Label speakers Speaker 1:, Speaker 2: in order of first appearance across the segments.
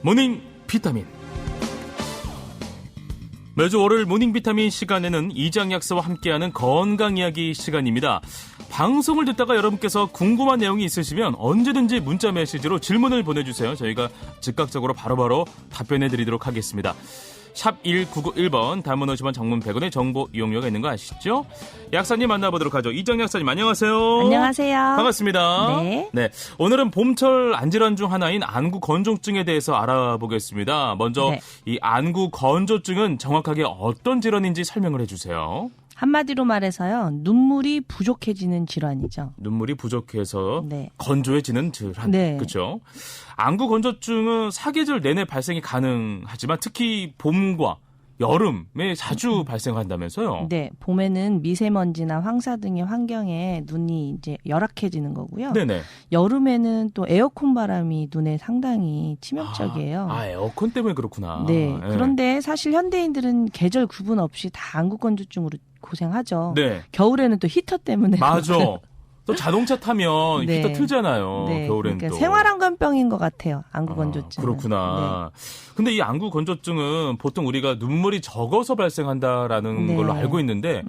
Speaker 1: 모닝 비타민. 매주 월요일 모닝 비타민 시간에는 이장약사와 함께하는 건강 이야기 시간입니다. 방송을 듣다가 여러분께서 궁금한 내용이 있으시면 언제든지 문자 메시지로 질문을 보내주세요. 저희가 즉각적으로 바로바로 답변해 드리도록 하겠습니다. 샵 1991번, 단문 50원, 장문 100원의 정보 이용료가 있는 거 아시죠? 약사님 만나보도록 하죠. 이정 약사님 안녕하세요.
Speaker 2: 안녕하세요.
Speaker 1: 반갑습니다.
Speaker 2: 네.
Speaker 1: 오늘은 봄철 안질환 중 하나인 안구 건조증에 대해서 알아보겠습니다. 먼저 이 안구 건조증은 정확하게 어떤 질환인지 설명을 해주세요.
Speaker 2: 한마디로 말해서요, 눈물이 부족해지는 질환이죠.
Speaker 1: 눈물이 부족해서 건조해지는 질환. 그렇죠. 안구 건조증은 사계절 내내 발생이 가능하지만 특히 봄과 여름에 자주 발생한다면서요?
Speaker 2: 네, 봄에는 미세먼지나 황사 등의 환경에 눈이 이제 열악해지는 거고요.
Speaker 1: 네네.
Speaker 2: 여름에는 또 에어컨 바람이 눈에 상당히 치명적이에요.
Speaker 1: 에어컨 때문에 그렇구나.
Speaker 2: 네. 그런데 사실 현대인들은 계절 구분 없이 다 안구 건조증으로 고생하죠.
Speaker 1: 네.
Speaker 2: 겨울에는 또 히터 때문에.
Speaker 1: 맞아. 또 자동차 타면 히터 틀잖아요. 겨울엔
Speaker 2: 그러니까
Speaker 1: 또.
Speaker 2: 생활안전병인 것 같아요. 안구 건조증.
Speaker 1: 그렇구나. 근데 이 안구 건조증은 보통 우리가 눈물이 적어서 발생한다라는 걸로 알고 있는데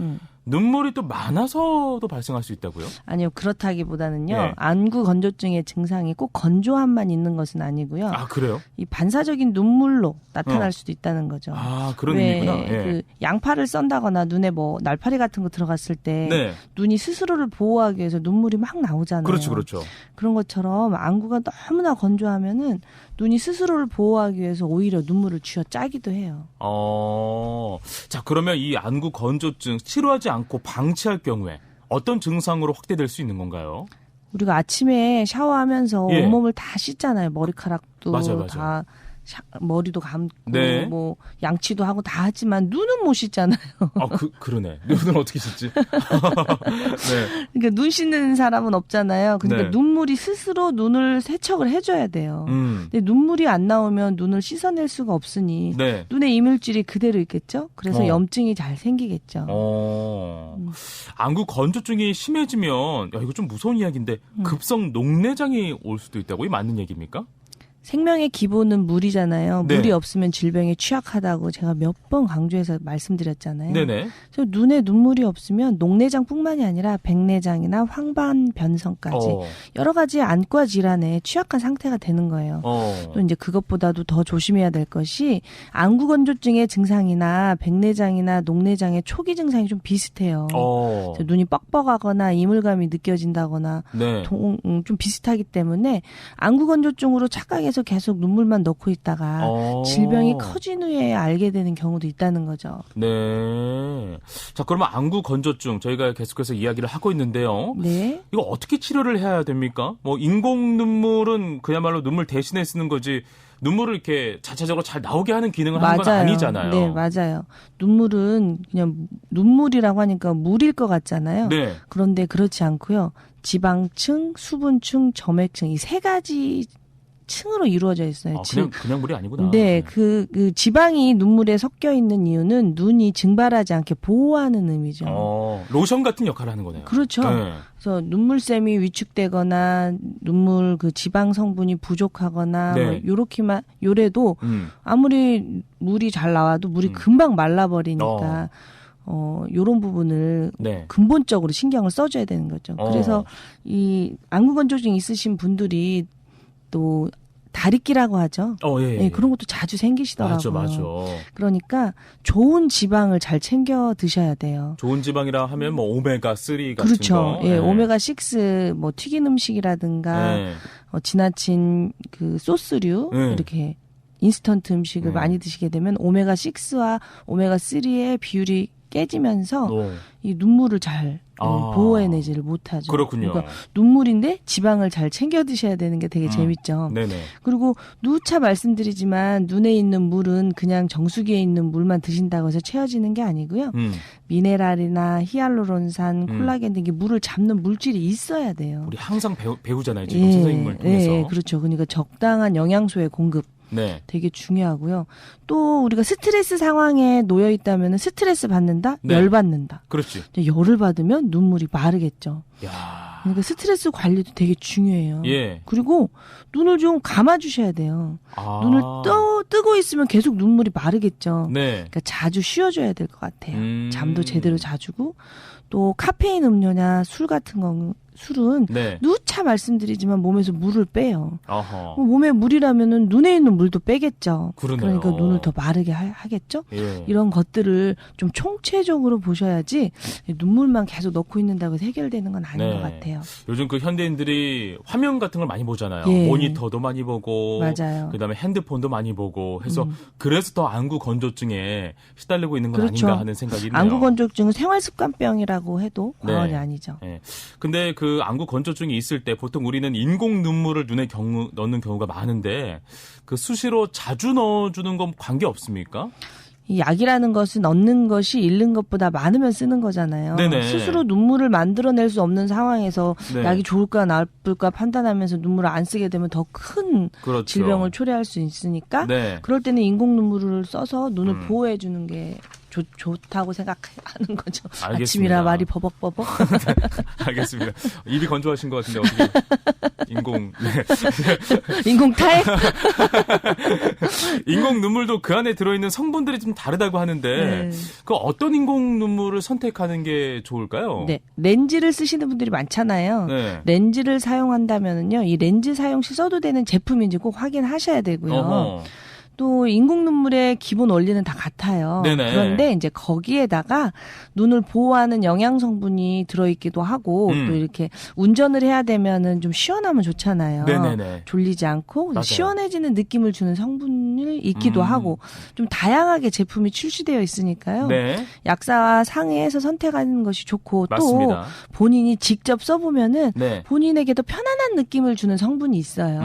Speaker 1: 눈물이 또 많아서도 발생할 수 있다고요?
Speaker 2: 아니요. 그렇다기보다는요. 안구 건조증의 증상이 꼭 건조함만 있는 것은 아니고요.
Speaker 1: 아, 그래요?
Speaker 2: 이 반사적인 눈물로 나타날 수도 있다는 거죠.
Speaker 1: 아, 그런 의미구나.
Speaker 2: 그 양파를 썬다거나 눈에 뭐 날파리 같은 거 들어갔을 때 눈이 스스로를 보호하기 위해서 눈물이 막 나오잖아요.
Speaker 1: 그렇죠.
Speaker 2: 그런 것처럼 안구가 너무나 건조하면은 눈이 스스로를 보호하기 위해서 오히려 눈물을 쥐어 짜기도 해요.
Speaker 1: 자, 그러면 이 안구 건조증 치료하지 않고 방치할 경우에 어떤 증상으로 확대될 수 있는 건가요?
Speaker 2: 우리가 아침에 샤워하면서 온몸을 다 씻잖아요. 머리카락도
Speaker 1: 맞아요.
Speaker 2: 다 머리도 감고 뭐 양치도 하고 다 하지만 눈은 못 씻잖아요.
Speaker 1: 그러네. 눈은 어떻게 씻지?
Speaker 2: 그러니까 눈 씻는 사람은 없잖아요. 그러니까 눈물이 스스로 눈을 세척을 해줘야 돼요. 근데 눈물이 안 나오면 눈을 씻어낼 수가 없으니 눈의 이물질이 그대로 있겠죠. 그래서 염증이 잘 생기겠죠.
Speaker 1: 안구 건조증이 심해지면 이거 좀 무서운 이야기인데 급성 녹내장이 올 수도 있다고. 이 맞는 얘기입니까?
Speaker 2: 생명의 기본은 물이잖아요. 물이 없으면 질병에 취약하다고 제가 몇 번 강조해서 말씀드렸잖아요.
Speaker 1: 네네.
Speaker 2: 그래서 눈에 눈물이 없으면 녹내장뿐만이 아니라 백내장이나 황반변성까지 여러 가지 안과 질환에 취약한 상태가 되는 거예요. 또 이제 그것보다도 더 조심해야 될 것이 안구 건조증의 증상이나 백내장이나 녹내장의 초기 증상이 좀 비슷해요. 눈이 뻑뻑하거나 이물감이 느껴진다거나 좀 비슷하기 때문에 안구 건조증으로 착각해서 계속 눈물만 넣고 있다가 질병이 커진 후에 알게 되는 경우도 있다는 거죠.
Speaker 1: 네. 자, 그러면 안구 건조증 저희가 계속해서 이야기를 하고 있는데요. 이거 어떻게 치료를 해야 됩니까? 뭐 인공 눈물은 그야말로 눈물 대신에 쓰는 거지 눈물을 이렇게 자체적으로 잘 나오게 하는 기능을 하는 건 아니잖아요.
Speaker 2: 네, 맞아요. 눈물은 그냥 눈물이라고 하니까 물일 것 같잖아요. 그런데 그렇지 않고요. 지방층, 수분층, 점액층 이 세 가지 층으로 이루어져 있어요.
Speaker 1: 그냥 물이 아니구나.
Speaker 2: 그 지방이 눈물에 섞여 있는 이유는 눈이 증발하지 않게 보호하는 의미죠.
Speaker 1: 로션 같은 역할을 하는 거네요.
Speaker 2: 그렇죠. 그래서 눈물샘이 위축되거나 눈물 그 지방 성분이 부족하거나 요래도 아무리 물이 잘 나와도 물이 금방 말라버리니까 요런 부분을 근본적으로 신경을 써줘야 되는 거죠. 그래서 이 안구 건조증 있으신 분들이 또 다리끼라고 하죠. 그런 것도 자주 생기시더라고요.
Speaker 1: 맞아.
Speaker 2: 그러니까 좋은 지방을 잘 챙겨 드셔야 돼요.
Speaker 1: 좋은 지방이라 하면 뭐 오메가3 같은
Speaker 2: 그렇죠.
Speaker 1: 거.
Speaker 2: 오메가6 뭐 튀긴 음식이라든가 지나친 그 소스류 이렇게 인스턴트 음식을 많이 드시게 되면 오메가6와 오메가3의 비율이 깨지면서 이 눈물을 잘 보호해내지를 못하죠.
Speaker 1: 그렇군요.
Speaker 2: 그러니까 눈물인데 지방을 잘 챙겨 드셔야 되는 게 되게 재밌죠. 그리고 누차 말씀드리지만 눈에 있는 물은 그냥 정수기에 있는 물만 드신다고 해서 채워지는 게 아니고요. 미네랄이나 히알루론산, 콜라겐 등의 물을 잡는 물질이 있어야 돼요.
Speaker 1: 우리 항상 배우잖아요. 지금 선생님을 통해서.
Speaker 2: 그렇죠. 그러니까 적당한 영양소의 공급. 되게 중요하고요. 또 우리가 스트레스 상황에 놓여 있다면 스트레스 받는다, 열 받는다.
Speaker 1: 그렇지.
Speaker 2: 열을 받으면 눈물이 마르겠죠.
Speaker 1: 야,
Speaker 2: 그러니까 스트레스 관리도 되게 중요해요.
Speaker 1: 예.
Speaker 2: 그리고 눈을 좀 감아주셔야 돼요. 눈을 뜨고 있으면 계속 눈물이 마르겠죠.
Speaker 1: 네.
Speaker 2: 그러니까 자주 쉬어줘야 될 것 같아요. 잠도 제대로 자주고 또 카페인 음료나 술 같은 거 술은
Speaker 1: 네.
Speaker 2: 누차 말씀드리지만 몸에서 물을 빼요.
Speaker 1: 어허.
Speaker 2: 몸에 물이라면은 눈에 있는 물도 빼겠죠.
Speaker 1: 그러네요.
Speaker 2: 그러니까 눈을 더 마르게 하겠죠.
Speaker 1: 예.
Speaker 2: 이런 것들을 좀 총체적으로 보셔야지 눈물만 계속 넣고 있는다고 해서 해결되는 건 아닌
Speaker 1: 네.
Speaker 2: 것 같아요.
Speaker 1: 요즘 그 현대인들이 화면 같은 걸 많이 보잖아요.
Speaker 2: 예.
Speaker 1: 모니터도 많이 보고,
Speaker 2: 맞아요.
Speaker 1: 그다음에 핸드폰도 많이 보고 해서 그래서 더 안구 건조증에 시달리고 있는 건
Speaker 2: 그렇죠.
Speaker 1: 아닌가 하는 생각이 있네요.
Speaker 2: 안구 건조증은 생활습관병이라고 해도 과언이
Speaker 1: 네.
Speaker 2: 아니죠.
Speaker 1: 네. 근데 그 안구 건조증이 있을 때 보통 우리는 인공 눈물을 눈에 넣는 경우가 많은데 그 수시로 자주 넣어주는 건 관계 없습니까?
Speaker 2: 이 약이라는 것은 넣는 것이 잃는 것보다 많으면 쓰는 거잖아요.
Speaker 1: 네네.
Speaker 2: 스스로 눈물을 만들어낼 수 없는 상황에서
Speaker 1: 네.
Speaker 2: 약이 좋을까 나쁠까 판단하면서 눈물을 안 쓰게 되면 더 큰
Speaker 1: 그렇죠.
Speaker 2: 질병을 초래할 수 있으니까
Speaker 1: 네.
Speaker 2: 그럴 때는 인공 눈물을 써서 눈을 보호해 주는 게 좋다고 생각하는 거죠.
Speaker 1: 알겠습니다.
Speaker 2: 아침이라 말이 버벅버벅.
Speaker 1: 알겠습니다. 입이 건조하신 것 같은데 어떻게 인공
Speaker 2: 인공 타액?
Speaker 1: 인공 눈물도 그 안에 들어있는 성분들이 좀 다르다고 하는데
Speaker 2: 네.
Speaker 1: 그 어떤 인공 눈물을 선택하는 게 좋을까요?
Speaker 2: 네, 렌즈를 쓰시는 분들이 많잖아요.
Speaker 1: 네.
Speaker 2: 렌즈를 사용한다면은요, 이 렌즈 사용 시 써도 되는 제품인지 꼭 확인하셔야 되고요.
Speaker 1: 어허.
Speaker 2: 또 인공 눈물의 기본 원리는 다 같아요.
Speaker 1: 네네.
Speaker 2: 그런데 이제 거기에다가 눈을 보호하는 영양 성분이 들어있기도 하고 또 이렇게 운전을 해야 되면은 좀 시원하면 좋잖아요.
Speaker 1: 네네네.
Speaker 2: 졸리지 않고
Speaker 1: 맞아요.
Speaker 2: 시원해지는 느낌을 주는 성분이 있기도 하고 좀 다양하게 제품이 출시되어 있으니까요.
Speaker 1: 네.
Speaker 2: 약사와 상의해서 선택하는 것이 좋고
Speaker 1: 맞습니다.
Speaker 2: 또 본인이 직접 써보면은
Speaker 1: 네.
Speaker 2: 본인에게 더 편안한 느낌을 주는 성분이 있어요.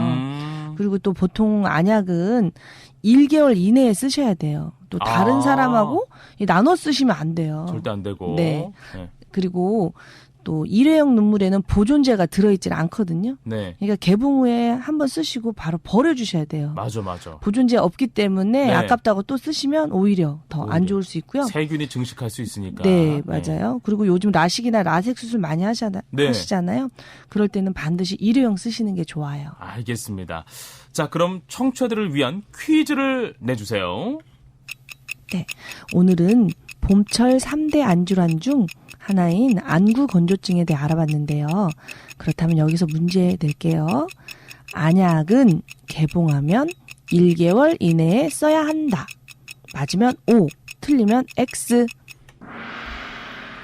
Speaker 2: 그리고 또 보통 안약은 1개월 이내에 쓰셔야 돼요. 또 다른 사람하고 나눠 쓰시면 안 돼요.
Speaker 1: 절대 안 되고.
Speaker 2: 네. 그리고 또 일회용 눈물에는 보존제가 들어있질 않거든요.
Speaker 1: 네.
Speaker 2: 그러니까 개봉 후에 한번 쓰시고 바로 버려주셔야 돼요.
Speaker 1: 맞아.
Speaker 2: 보존제 없기 때문에
Speaker 1: 네.
Speaker 2: 아깝다고 또 쓰시면 오히려 더 안 좋을 수 있고요.
Speaker 1: 세균이 증식할 수 있으니까.
Speaker 2: 네, 맞아요. 그리고 요즘 라식이나 라섹 수술 많이 하시잖아요. 그럴 때는 반드시 일회용 쓰시는 게 좋아요.
Speaker 1: 알겠습니다. 자, 그럼 청취자들을 위한 퀴즈를 내주세요.
Speaker 2: 네, 오늘은 봄철 3대 안질환 중 하나인 안구 건조증에 대해 알아봤는데요. 그렇다면 여기서 문제 낼게요. 안약은 개봉하면 1개월 이내에 써야 한다. 맞으면 O, 틀리면 X.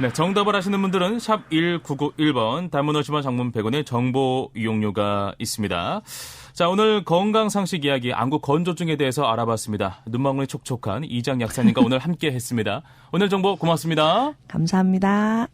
Speaker 1: 네, 정답을 아시는 분들은 샵 1991번, 단문 50원, 장문 100원의 정보 이용료가 있습니다. 자, 오늘 건강상식 이야기 안구 건조증에 대해서 알아봤습니다. 눈망울이 촉촉한 이장 약사님과 오늘 함께 했습니다. 오늘 정보 고맙습니다.
Speaker 2: 감사합니다.